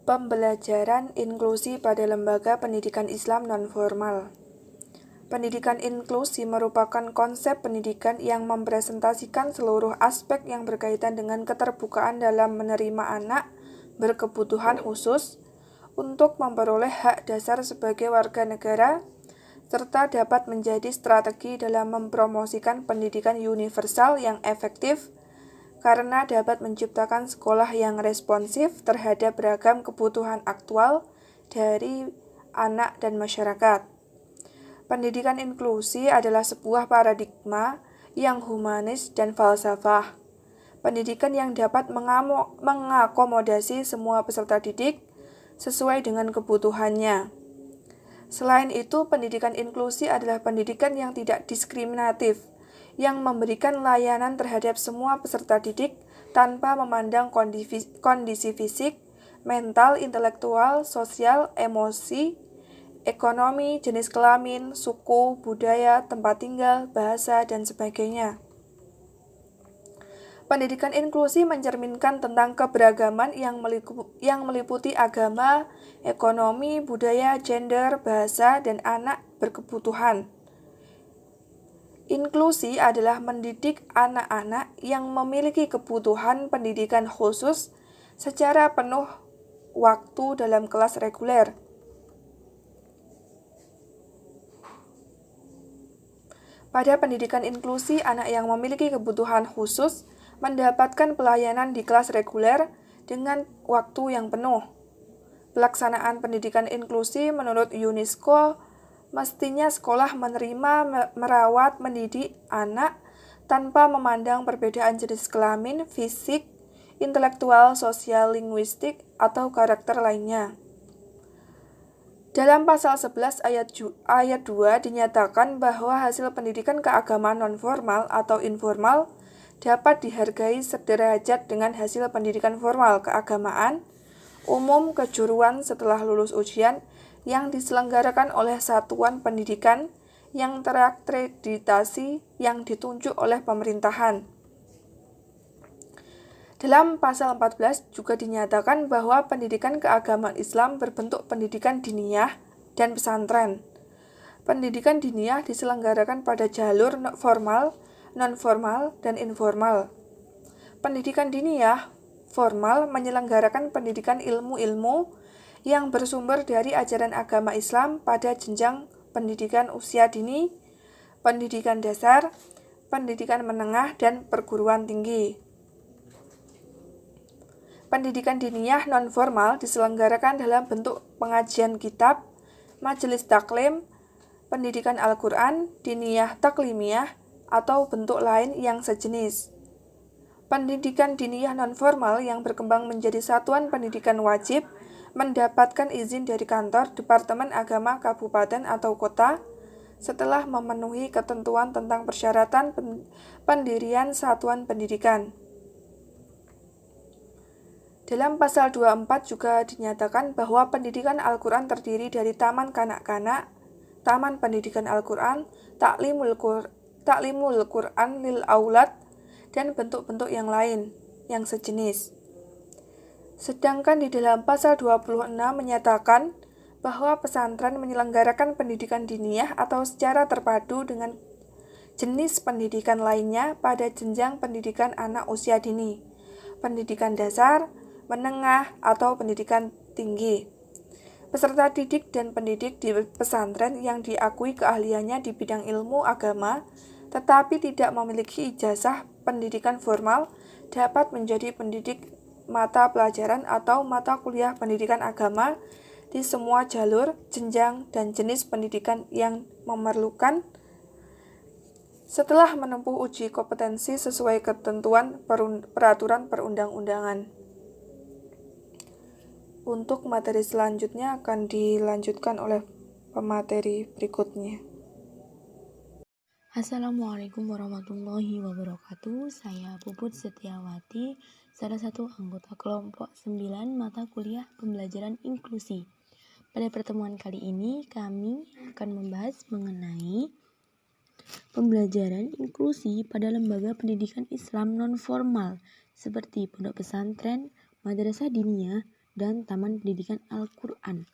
Pembelajaran inklusi pada lembaga pendidikan Islam nonformal. Pendidikan inklusi merupakan konsep pendidikan yang mempresentasikan seluruh aspek yang berkaitan dengan keterbukaan dalam menerima anak berkebutuhan khusus untuk memperoleh hak dasar sebagai warga negara, serta dapat menjadi strategi dalam mempromosikan pendidikan universal yang efektif karena dapat menciptakan sekolah yang responsif terhadap beragam kebutuhan aktual dari anak dan masyarakat. Pendidikan inklusi adalah sebuah paradigma yang humanis dan falsafah. Pendidikan yang dapat mengakomodasi semua peserta didik sesuai dengan kebutuhannya. Selain itu, pendidikan inklusi adalah pendidikan yang tidak diskriminatif, yang memberikan layanan terhadap semua peserta didik tanpa memandang kondisi fisik, mental, intelektual, sosial, emosi, ekonomi, jenis kelamin, suku, budaya, tempat tinggal, bahasa, dan sebagainya. Pendidikan inklusi mencerminkan tentang keberagaman yang meliputi agama, ekonomi, budaya, gender, bahasa, dan anak berkebutuhan. Inklusi adalah mendidik anak-anak yang memiliki kebutuhan pendidikan khusus secara penuh waktu dalam kelas reguler. Pada pendidikan inklusi, anak yang memiliki kebutuhan khusus mendapatkan pelayanan di kelas reguler dengan waktu yang penuh. Pelaksanaan pendidikan inklusi menurut UNESCO mestinya sekolah menerima, merawat, mendidik anak tanpa memandang perbedaan jenis kelamin, fisik, intelektual, sosial, linguistik, atau karakter lainnya. Dalam pasal 11 ayat 2 dinyatakan bahwa hasil pendidikan keagamaan nonformal atau informal dapat dihargai sederajat dengan hasil pendidikan formal keagamaan umum kejuruan setelah lulus ujian yang diselenggarakan oleh satuan pendidikan yang terakreditasi yang ditunjuk oleh pemerintahan. Dalam pasal 14 juga dinyatakan bahwa pendidikan keagamaan Islam berbentuk pendidikan diniyah dan pesantren. Pendidikan diniyah diselenggarakan pada jalur formal, non-formal, dan informal. Pendidikan diniyah formal menyelenggarakan pendidikan ilmu-ilmu yang bersumber dari ajaran agama Islam pada jenjang pendidikan usia dini, pendidikan dasar, pendidikan menengah, dan perguruan tinggi. Pendidikan diniyah non-formal diselenggarakan dalam bentuk pengajian kitab, majelis taklim, pendidikan Al-Quran, diniyah taklimiyah, atau bentuk lain yang sejenis. Pendidikan diniyah non-formal yang berkembang menjadi satuan pendidikan wajib mendapatkan izin dari kantor Departemen Agama Kabupaten atau Kota setelah memenuhi ketentuan tentang persyaratan pendirian satuan pendidikan. Dalam pasal 24 juga dinyatakan bahwa pendidikan Al-Quran terdiri dari taman kanak-kanak, taman pendidikan Al-Quran, taklimul Quran lil aulad, dan bentuk-bentuk yang lain yang sejenis. Sedangkan di dalam pasal 26 menyatakan bahwa pesantren menyelenggarakan pendidikan diniyah atau secara terpadu dengan jenis pendidikan lainnya pada jenjang pendidikan anak usia dini, pendidikan dasar, menengah, atau pendidikan tinggi. Peserta didik dan pendidik di pesantren yang diakui keahliannya di bidang ilmu agama tetapi tidak memiliki ijazah pendidikan formal dapat menjadi pendidik mata pelajaran atau mata kuliah pendidikan agama di semua jalur, jenjang, dan jenis pendidikan yang memerlukan setelah menempuh uji kompetensi sesuai ketentuan peraturan perundang-undangan. Untuk materi selanjutnya akan dilanjutkan oleh pemateri berikutnya. Assalamualaikum warahmatullahi wabarakatuh. Saya Puput Setiawati, salah satu anggota kelompok 9 mata kuliah pembelajaran inklusi. Pada pertemuan kali ini kami akan membahas mengenai pembelajaran inklusi pada lembaga pendidikan Islam non-formal seperti pondok pesantren, madrasah diniyah, dan Taman Pendidikan Al-Quran.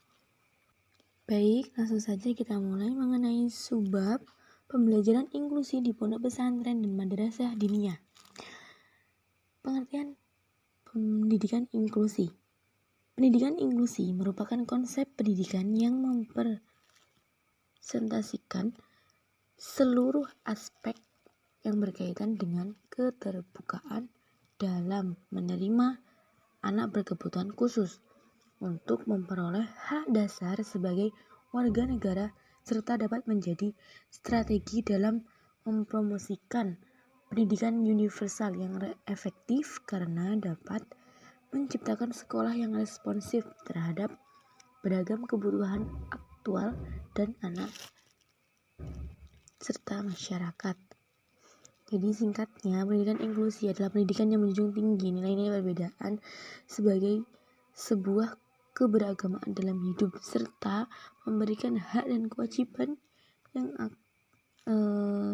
Baik, langsung saja kita mulai mengenai subbab pembelajaran inklusi di pondok pesantren dan madrasah diniyah. Pengertian pendidikan inklusi. Pendidikan inklusi merupakan konsep pendidikan yang mempresentasikan seluruh aspek yang berkaitan dengan keterbukaan dalam menerima anak berkebutuhan khusus untuk memperoleh hak dasar sebagai warga negara serta dapat menjadi strategi dalam mempromosikan pendidikan universal yang efektif karena dapat menciptakan sekolah yang responsif terhadap beragam kebutuhan aktual dan anak serta masyarakat. Jadi singkatnya, pendidikan inklusi adalah pendidikan yang menjunjung tinggi nilai-nilai perbedaan sebagai sebuah keberagamaan dalam hidup serta memberikan hak dan kewajiban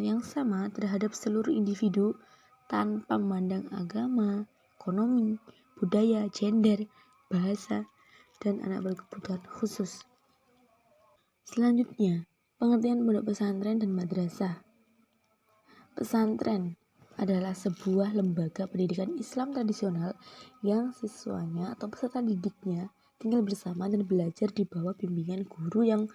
yang sama terhadap seluruh individu tanpa memandang agama, ekonomi, budaya, gender, bahasa, dan anak berkebutuhan khusus. Selanjutnya, pengertian pondok pesantren dan madrasah. Pesantren adalah sebuah lembaga pendidikan Islam tradisional yang siswanya atau peserta didiknya tinggal bersama dan belajar di bawah bimbingan guru yang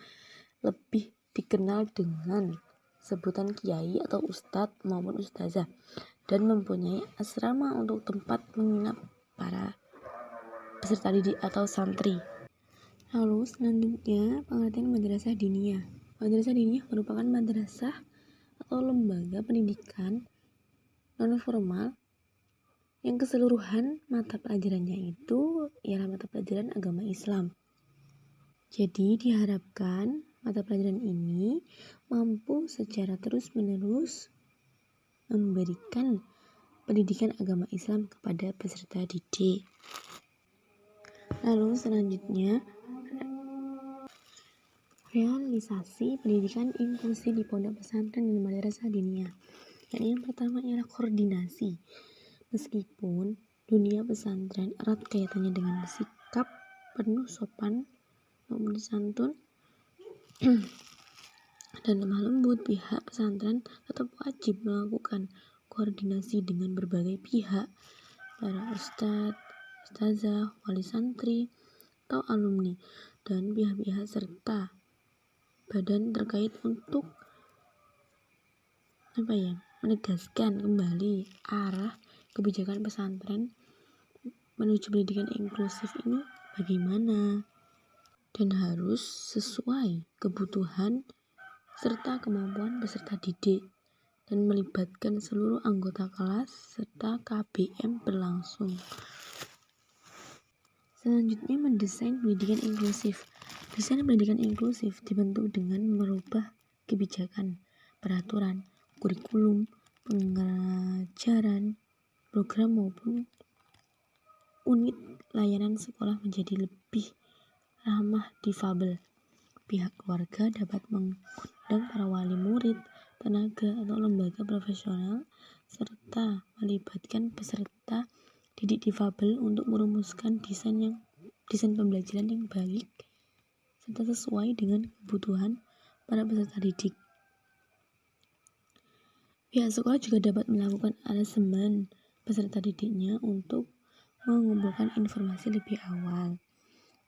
lebih dikenal dengan sebutan kiai atau ustadz maupun ustazah, dan mempunyai asrama untuk tempat menginap para peserta didik atau santri. Lalu selanjutnya, pengertian madrasah diniyah. Madrasah diniyah merupakan madrasah atau lembaga pendidikan non-formal yang keseluruhan mata pelajarannya itu ialah mata pelajaran agama Islam. Jadi diharapkan mata pelajaran ini mampu secara terus-menerus memberikan pendidikan agama Islam kepada peserta didik. Lalu selanjutnya, realisasi pendidikan inklusi di pondok pesantren dan madrasah diniyah. Yang pertama ialah koordinasi. Meskipun dunia pesantren erat kaitannya dengan sikap penuh sopan maupun santun dan lemah lembut, pihak pesantren tetap wajib melakukan koordinasi dengan berbagai pihak, para ustadz, ustazah, wali santri, atau alumni, dan pihak-pihak serta badan terkait untuk menegaskan kembali arah kebijakan pesantren menuju pendidikan inklusif ini bagaimana, dan harus sesuai kebutuhan serta kemampuan peserta didik dan melibatkan seluruh anggota kelas serta KBM berlangsung. Selanjutnya, mendesain pendidikan inklusif. Desain pendidikan inklusif dibentuk dengan merubah kebijakan, peraturan, kurikulum, pengajaran, program maupun unit layanan sekolah menjadi lebih ramah difabel. Pihak keluarga dapat mengundang para wali murid, tenaga atau lembaga profesional serta melibatkan peserta didik difabel untuk merumuskan desain pembelajaran yang baik serta sesuai dengan kebutuhan para peserta didik. Pihak sekolah juga dapat melakukan asesmen peserta didiknya untuk mengumpulkan informasi lebih awal.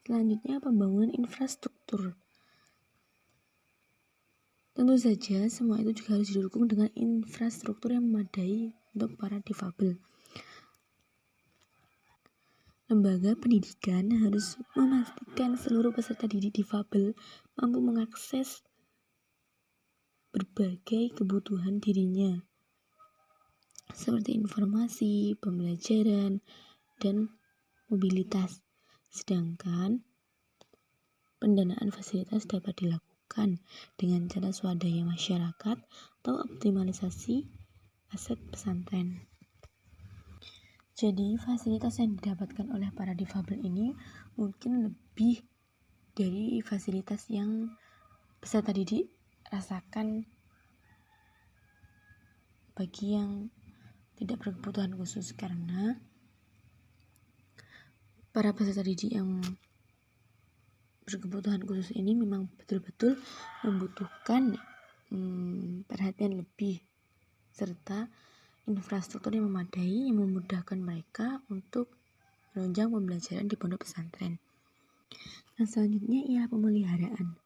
Selanjutnya, pembangunan infrastruktur. Tentu saja semua itu juga harus didukung dengan infrastruktur yang memadai untuk para difabel. Lembaga pendidikan harus memastikan seluruh peserta didik difabel mampu mengakses berbagai kebutuhan dirinya, seperti informasi, pembelajaran, dan mobilitas. Sedangkan pendanaan fasilitas dapat dilakukan dengan cara swadaya masyarakat atau optimalisasi aset pesantren. Jadi fasilitas yang didapatkan oleh para difabel ini mungkin lebih dari fasilitas yang peserta didik rasakan bagi yang tidak berkebutuhan khusus, karena para peserta didik yang berkebutuhan khusus ini memang betul-betul membutuhkan perhatian lebih serta infrastruktur yang memadai yang memudahkan mereka untuk menunjang pembelajaran di pondok pesantren. Nah, selanjutnya ialah pemeliharaan.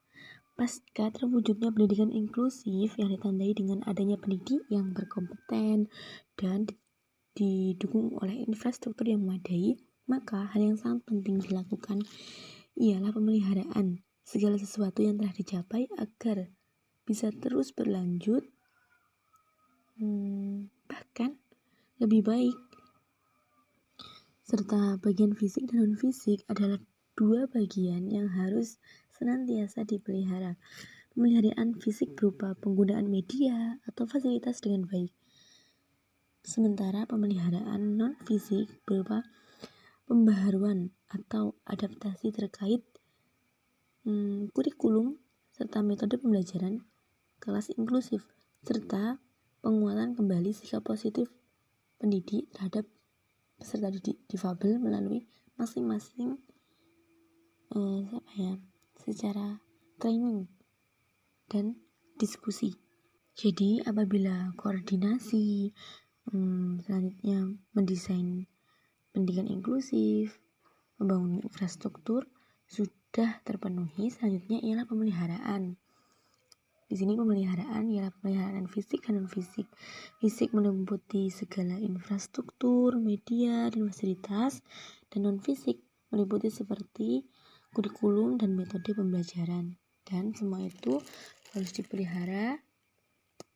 Pasca terwujudnya pendidikan inklusif yang ditandai dengan adanya pendidik yang berkompeten dan didukung oleh infrastruktur yang memadai, maka hal yang sangat penting dilakukan ialah pemeliharaan segala sesuatu yang telah dicapai agar bisa terus berlanjut, bahkan lebih baik. Serta bagian fisik dan non-fisik adalah dua bagian yang harus senantiasa dipelihara. Pemeliharaan fisik berupa penggunaan media atau fasilitas dengan baik. Sementara pemeliharaan non-fisik berupa pembaharuan atau adaptasi terkait kurikulum serta metode pembelajaran kelas inklusif serta penguatan kembali sikap positif pendidik terhadap peserta didik difabel melalui masing-masing secara training dan diskusi. Jadi apabila koordinasi selanjutnya mendesain pendidikan inklusif, membangun infrastruktur sudah terpenuhi, selanjutnya ialah pemeliharaan. Di sini pemeliharaan ialah pemeliharaan fisik dan non-fisik. Fisik meliputi segala infrastruktur, media, dan fasilitas, dan non-fisik meliputi seperti kurikulum dan metode pembelajaran. Dan semua itu harus dipelihara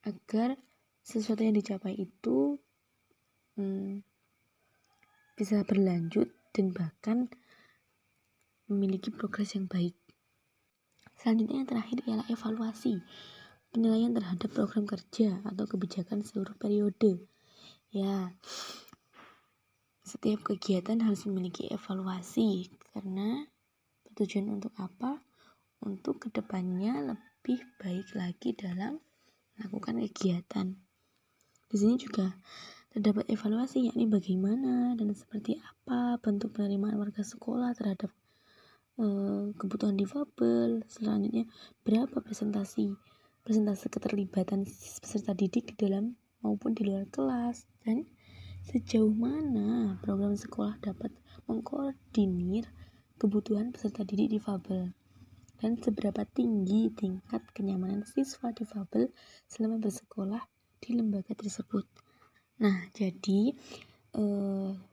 agar sesuatu yang dicapai itu bisa berlanjut dan bahkan memiliki progres yang baik. Selanjutnya yang terakhir ialah evaluasi, penilaian terhadap program kerja atau kebijakan seluruh periode. Ya, setiap kegiatan harus memiliki evaluasi karena tujuan untuk apa? Untuk kedepannya lebih baik lagi dalam melakukan kegiatan. Di sini juga terdapat evaluasi, yakni bagaimana dan seperti apa bentuk penerimaan warga sekolah terhadap kebutuhan difabel. Selanjutnya berapa persentase keterlibatan peserta didik di dalam maupun di luar kelas, dan sejauh mana program sekolah dapat mengkoordinir kebutuhan peserta didik difabel, dan seberapa tinggi tingkat kenyamanan siswa difabel selama bersekolah di lembaga tersebut. Nah, jadi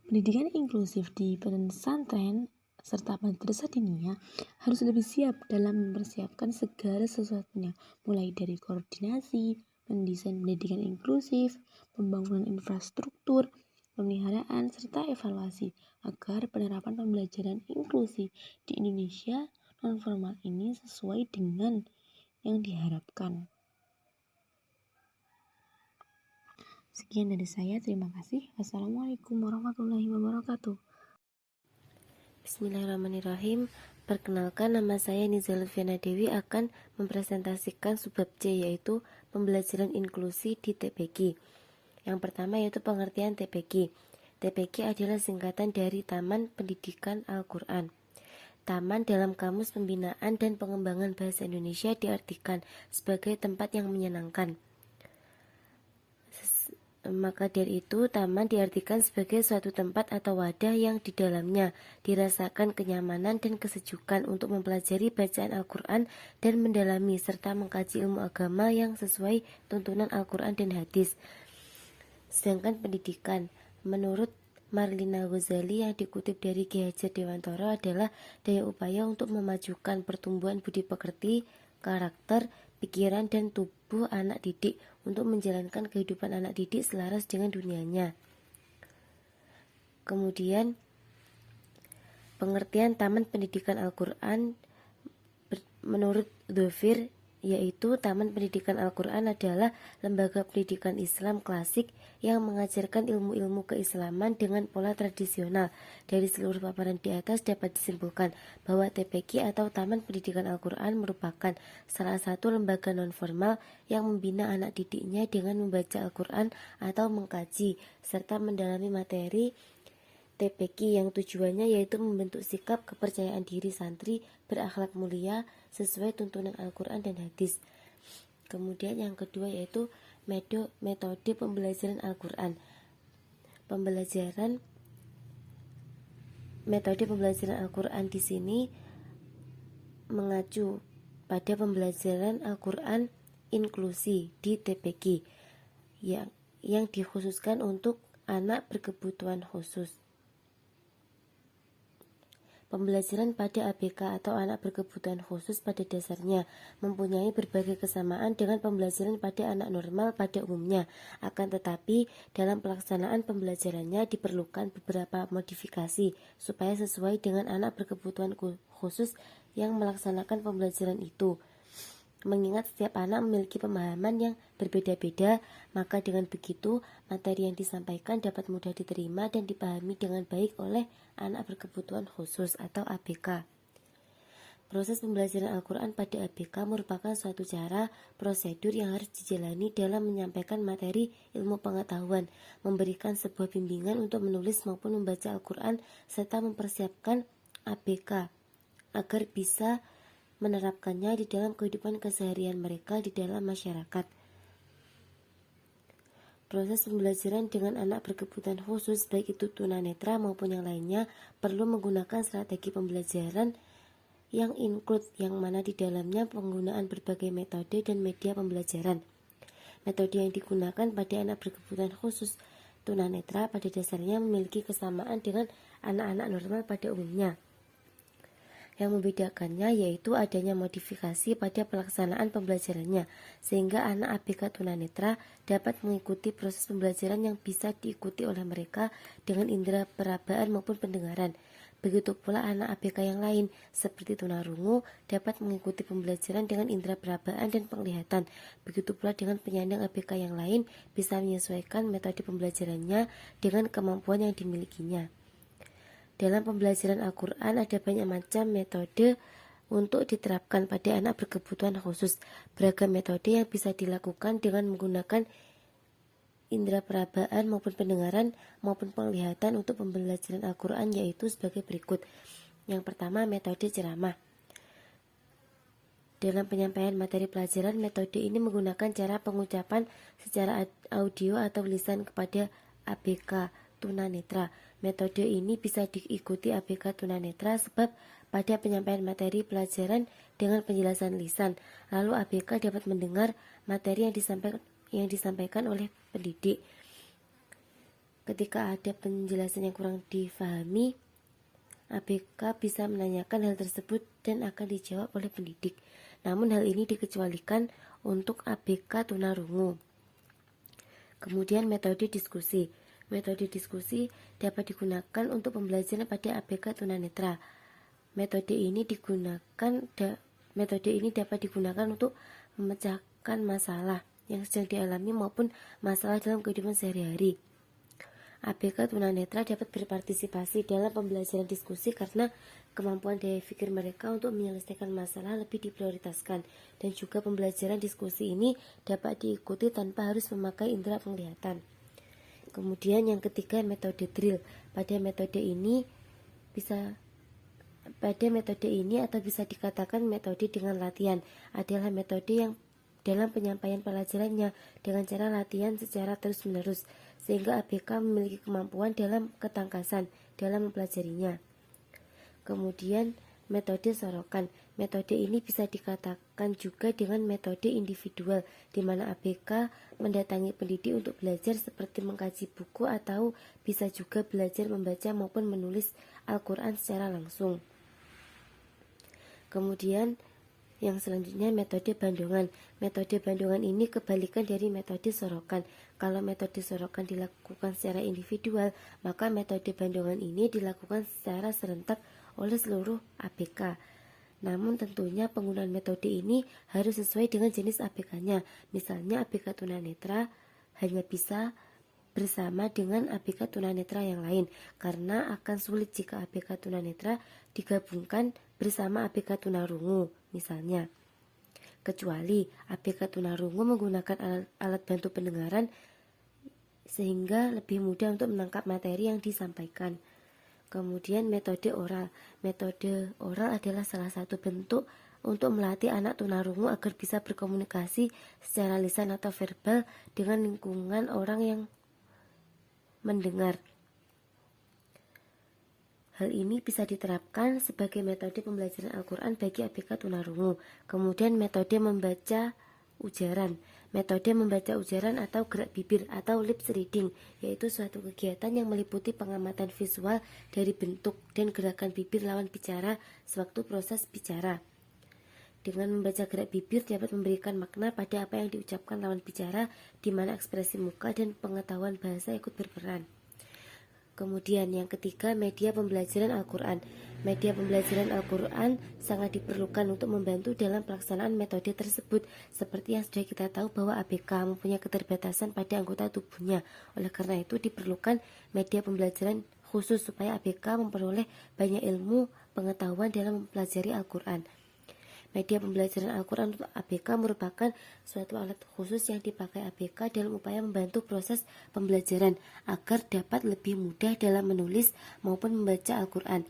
pendidikan inklusif di pesantren serta madrasah diniyah harus lebih siap dalam mempersiapkan segala sesuatunya, mulai dari koordinasi, mendesain pendidikan inklusif, pembangunan infrastruktur, pemeliharaan, serta evaluasi agar penerapan pembelajaran inklusi di Indonesia non-formal ini sesuai dengan yang diharapkan. Sekian dari saya, terima kasih. Wassalamualaikum warahmatullahi wabarakatuh. Bismillahirrahmanirrahim. Perkenalkan, nama saya Niza Lutfiana Dewi akan mempresentasikan subbab C, yaitu pembelajaran inklusi di TPQ. Yang pertama yaitu pengertian TPQ. TPQ adalah singkatan dari Taman Pendidikan Al-Quran. Taman dalam Kamus Pembinaan dan Pengembangan Bahasa Indonesia diartikan sebagai tempat yang menyenangkan. Maka dari itu, taman diartikan sebagai suatu tempat atau wadah yang di dalamnya dirasakan kenyamanan dan kesejukan untuk mempelajari bacaan Al-Quran dan mendalami serta mengkaji ilmu agama yang sesuai tuntunan Al-Quran dan hadis. Sedangkan pendidikan, menurut Marlina Ghazali yang dikutip dari Ki Hajar Dewantara, adalah daya upaya untuk memajukan pertumbuhan budi pekerti, karakter, pikiran, dan tubuh anak didik untuk menjalankan kehidupan anak didik selaras dengan dunianya. Kemudian, pengertian Taman Pendidikan Al-Quran menurut Dhofir, yaitu Taman Pendidikan Al-Quran adalah lembaga pendidikan Islam klasik yang mengajarkan ilmu-ilmu keislaman dengan pola tradisional. Dari seluruh paparan di atas dapat disimpulkan bahwa TPQ atau Taman Pendidikan Al-Quran merupakan salah satu lembaga non-formal yang membina anak didiknya dengan membaca Al-Quran atau mengkaji serta mendalami materi TPQ yang tujuannya yaitu membentuk sikap kepercayaan diri santri berakhlak mulia sesuai tuntunan Al-Quran dan hadis. Kemudian yang kedua yaitu metode pembelajaran Al-Quran. Metode pembelajaran Al-Quran di sini mengacu pada pembelajaran Al-Quran inklusi di TPQ yang dikhususkan untuk anak berkebutuhan khusus. Pembelajaran pada ABK atau anak berkebutuhan khusus pada dasarnya mempunyai berbagai kesamaan dengan pembelajaran pada anak normal pada umumnya. Akan tetapi, dalam pelaksanaan pembelajarannya diperlukan beberapa modifikasi supaya sesuai dengan anak berkebutuhan khusus yang melaksanakan pembelajaran itu. Mengingat setiap anak memiliki pemahaman yang berbeda-beda, maka dengan begitu materi yang disampaikan dapat mudah diterima dan dipahami dengan baik oleh anak berkebutuhan khusus atau ABK. Proses pembelajaran Al-Quran pada ABK merupakan suatu cara prosedur yang harus dijalani dalam menyampaikan materi ilmu pengetahuan, memberikan sebuah bimbingan untuk menulis maupun membaca Al-Quran, serta mempersiapkan ABK agar bisa menerapkannya di dalam kehidupan keseharian mereka di dalam masyarakat. Proses pembelajaran dengan anak berkebutuhan khusus, baik itu tunanetra maupun yang lainnya, perlu menggunakan strategi pembelajaran yang include, yang mana di dalamnya penggunaan berbagai metode dan media pembelajaran. Metode yang digunakan pada anak berkebutuhan khusus tunanetra pada dasarnya memiliki kesamaan dengan anak-anak normal pada umumnya. Yang membedakannya yaitu adanya modifikasi pada pelaksanaan pembelajarannya, sehingga anak ABK tunanetra dapat mengikuti proses pembelajaran yang bisa diikuti oleh mereka dengan indera perabaan maupun pendengaran. Begitu pula anak ABK yang lain, seperti tunarungu, dapat mengikuti pembelajaran dengan indera perabaan dan penglihatan. Begitu pula dengan penyandang ABK yang lain, bisa menyesuaikan metode pembelajarannya dengan kemampuan yang dimilikinya. Dalam pembelajaran Al-Quran ada banyak macam metode untuk diterapkan pada anak berkebutuhan khusus. Beragam metode yang bisa dilakukan dengan menggunakan indera perabaan maupun pendengaran maupun penglihatan untuk pembelajaran Al-Quran yaitu sebagai berikut. Yang pertama, metode ceramah. Dalam penyampaian materi pelajaran, metode ini menggunakan cara pengucapan secara audio atau lisan kepada ABK tunanetra. Metode ini bisa diikuti ABK tunanetra sebab pada penyampaian materi pelajaran dengan penjelasan lisan, lalu ABK dapat mendengar materi yang disampaikan oleh pendidik. Ketika ada penjelasan yang kurang difahami, ABK bisa menanyakan hal tersebut dan akan dijawab oleh pendidik. Namun hal ini dikecualikan untuk ABK tunarungu. Kemudian metode diskusi. Metode diskusi dapat digunakan untuk pembelajaran pada ABK tunanetra. Metode ini dapat digunakan untuk memecahkan masalah yang sedang dialami maupun masalah dalam kehidupan sehari-hari. ABK tunanetra dapat berpartisipasi dalam pembelajaran diskusi karena kemampuan daya pikir mereka untuk menyelesaikan masalah lebih diprioritaskan, dan juga pembelajaran diskusi ini dapat diikuti tanpa harus memakai indera penglihatan. Kemudian yang ketiga, metode drill. Pada metode ini atau bisa dikatakan metode dengan latihan adalah metode yang dalam penyampaian pelajarannya dengan cara latihan secara terus-menerus, sehingga ABK memiliki kemampuan dalam ketangkasan dalam mempelajarinya. Kemudian metode sorokan. Metode ini bisa dikatakan juga dengan metode individual, di mana ABK mendatangi pendidik untuk belajar seperti mengkaji buku atau bisa juga belajar membaca maupun menulis Al-Quran secara langsung. Kemudian yang selanjutnya metode bandongan. Metode bandongan ini kebalikan dari metode sorokan. Kalau metode sorokan dilakukan secara individual, maka metode bandongan ini dilakukan secara serentak oleh seluruh ABK. Namun tentunya penggunaan metode ini harus sesuai dengan jenis ABK-nya. Misalnya ABK tunanetra hanya bisa bersama dengan ABK tunanetra yang lain, karena akan sulit jika ABK tunanetra digabungkan bersama ABK tunarungu misalnya. Kecuali ABK tunarungu menggunakan alat bantu pendengaran sehingga lebih mudah untuk menangkap materi yang disampaikan. Kemudian metode oral. Metode oral adalah salah satu bentuk untuk melatih anak tunarungu agar bisa berkomunikasi secara lisan atau verbal dengan lingkungan orang yang mendengar. Hal ini bisa diterapkan sebagai metode pembelajaran Al-Quran bagi ABK tunarungu. Kemudian metode membaca ujaran. Metode membaca ujaran atau gerak bibir atau lips reading, yaitu suatu kegiatan yang meliputi pengamatan visual dari bentuk dan gerakan bibir lawan bicara sewaktu proses bicara. Dengan membaca gerak bibir dapat memberikan makna pada apa yang diucapkan lawan bicara, di mana ekspresi muka dan pengetahuan bahasa ikut berperan. Kemudian yang ketiga, media pembelajaran Al-Quran. Media pembelajaran Al-Quran sangat diperlukan untuk membantu dalam pelaksanaan metode tersebut. Seperti yang sudah kita tahu bahwa ABK mempunyai keterbatasan pada anggota tubuhnya. Oleh karena itu diperlukan media pembelajaran khusus supaya ABK memperoleh banyak ilmu pengetahuan dalam mempelajari Al-Quran. Media pembelajaran Al-Quran untuk ABK merupakan suatu alat khusus yang dipakai ABK dalam upaya membantu proses pembelajaran agar dapat lebih mudah dalam menulis maupun membaca Al-Quran.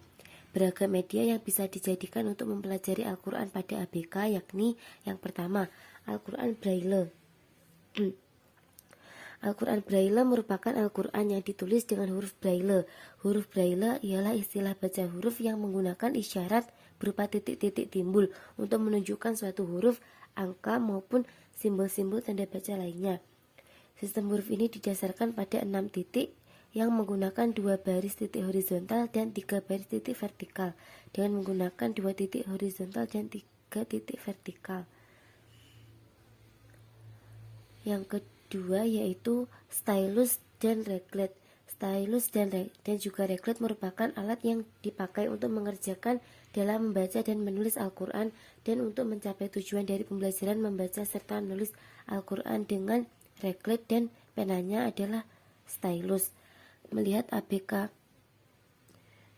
Beragam media yang bisa dijadikan untuk mempelajari Al-Quran pada ABK yakni yang pertama, Al-Quran Braille. Al-Quran Braille merupakan Al-Quran yang ditulis dengan huruf Braille. Huruf Braille ialah istilah baca huruf yang menggunakan isyarat berupa titik-titik timbul untuk menunjukkan suatu huruf, angka maupun simbol-simbol tanda baca lainnya. Sistem huruf ini didasarkan pada 6 titik yang menggunakan 2 baris titik horizontal dan 3 baris titik vertikal dengan menggunakan 2 titik horizontal dan 3 titik vertikal. Yang kedua yaitu stylus dan reglet. Stylus dan juga reglet merupakan alat yang dipakai untuk mengerjakan dalam membaca dan menulis Al-Quran dan untuk mencapai tujuan dari pembelajaran membaca serta menulis Al-Quran dengan reglet dan penanya adalah stylus. Melihat ABK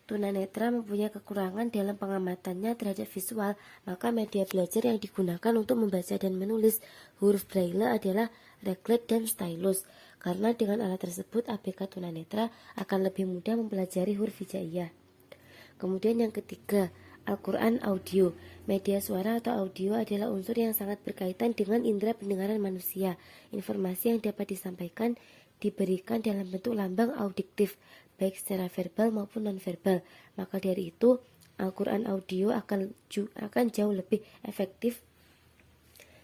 tunanetra mempunyai kekurangan dalam pengamatannya terhadap visual, maka media belajar yang digunakan untuk membaca dan menulis huruf Braille adalah reglet dan stylus. Karena dengan alat tersebut ABK tunanetra akan lebih mudah mempelajari huruf hijaiyah. Kemudian yang ketiga, Al-Quran audio. Media suara atau audio adalah unsur yang sangat berkaitan dengan indera pendengaran manusia. Informasi yang dapat disampaikan diberikan dalam bentuk lambang audiktif, baik secara verbal maupun nonverbal. Maka dari itu, Al-Quran audio akan jauh lebih efektif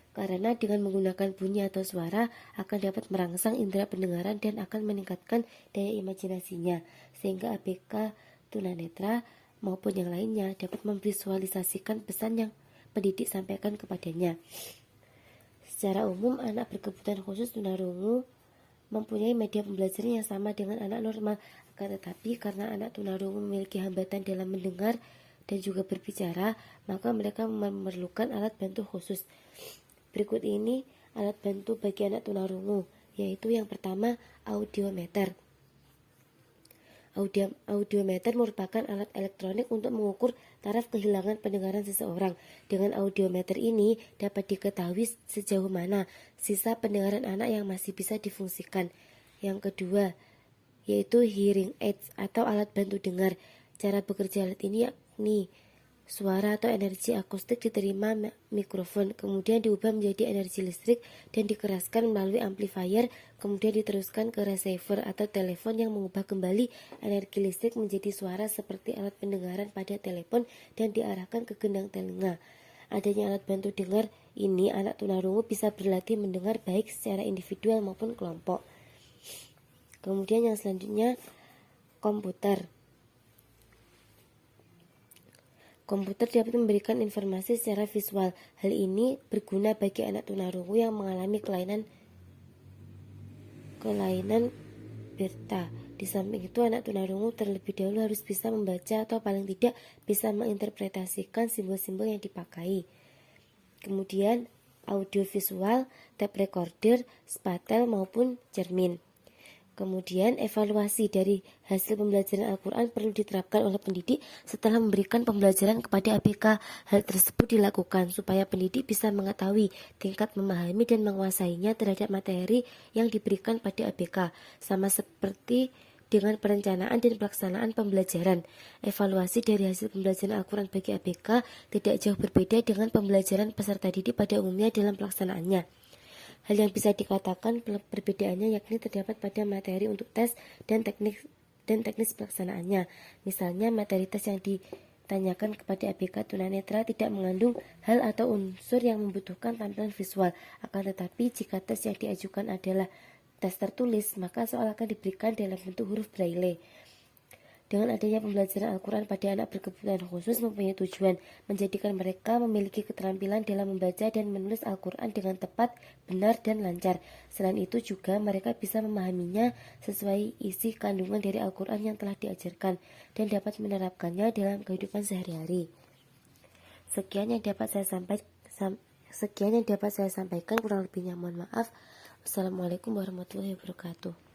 karena dengan menggunakan bunyi atau suara akan dapat merangsang indera pendengaran dan akan meningkatkan daya imajinasinya, sehingga ABK tunanetra maupun yang lainnya dapat memvisualisasikan pesan yang pendidik sampaikan kepadanya. Secara umum, anak berkebutuhan khusus tunarungu mempunyai media pembelajaran yang sama dengan anak normal, akan tetapi karena anak tunarungu memiliki hambatan dalam mendengar dan juga berbicara, maka mereka memerlukan alat bantu khusus. Berikut ini alat bantu bagi anak tunarungu, yaitu yang pertama, audiometer. Audiometer merupakan alat elektronik untuk mengukur taraf kehilangan pendengaran seseorang. Dengan audiometer ini dapat diketahui sejauh mana sisa pendengaran anak yang masih bisa difungsikan. Yang kedua, yaitu hearing aids atau alat bantu dengar. Cara bekerja alat ini yakni suara atau energi akustik diterima mikrofon, kemudian diubah menjadi energi listrik dan dikeraskan melalui amplifier, kemudian diteruskan ke receiver atau telepon yang mengubah kembali energi listrik menjadi suara seperti alat pendengaran pada telepon dan diarahkan ke gendang telinga. Adanya alat bantu dengar ini, anak tunarungu bisa berlatih mendengar baik secara individual maupun kelompok. Kemudian yang selanjutnya, komputer. Komputer dapat memberikan informasi secara visual. Hal ini berguna bagi anak tunarungu yang mengalami kelainan Berta. Di samping itu, anak tunarungu terlebih dahulu harus bisa membaca atau paling tidak bisa menginterpretasikan simbol-simbol yang dipakai. Kemudian audiovisual, tape recorder, spatel maupun cermin. Kemudian evaluasi dari hasil pembelajaran Al-Quran perlu diterapkan oleh pendidik setelah memberikan pembelajaran kepada ABK. Hal tersebut dilakukan supaya pendidik bisa mengetahui tingkat memahami dan menguasainya terhadap materi yang diberikan pada ABK. Sama seperti dengan perencanaan dan pelaksanaan pembelajaran. Evaluasi dari hasil pembelajaran Al-Quran bagi ABK tidak jauh berbeda dengan pembelajaran peserta didik pada umumnya dalam pelaksanaannya. Hal yang bisa dikatakan perbedaannya yakni terdapat pada materi untuk tes dan teknis pelaksanaannya. Misalnya, materi tes yang ditanyakan kepada ABK tunanetra tidak mengandung hal atau unsur yang membutuhkan tampilan visual. Akan tetapi, jika tes yang diajukan adalah tes tertulis, maka soal akan diberikan dalam bentuk huruf braille. Dengan adanya pembelajaran Al-Quran pada anak berkebutuhan khusus mempunyai tujuan menjadikan mereka memiliki keterampilan dalam membaca dan menulis Al-Quran dengan tepat, benar, dan lancar. Selain itu juga mereka bisa memahaminya sesuai isi kandungan dari Al-Quran yang telah diajarkan dan dapat menerapkannya dalam kehidupan sehari-hari. Sekian yang dapat saya sampaikan, kurang lebihnya mohon maaf. Wassalamualaikum warahmatullahi wabarakatuh.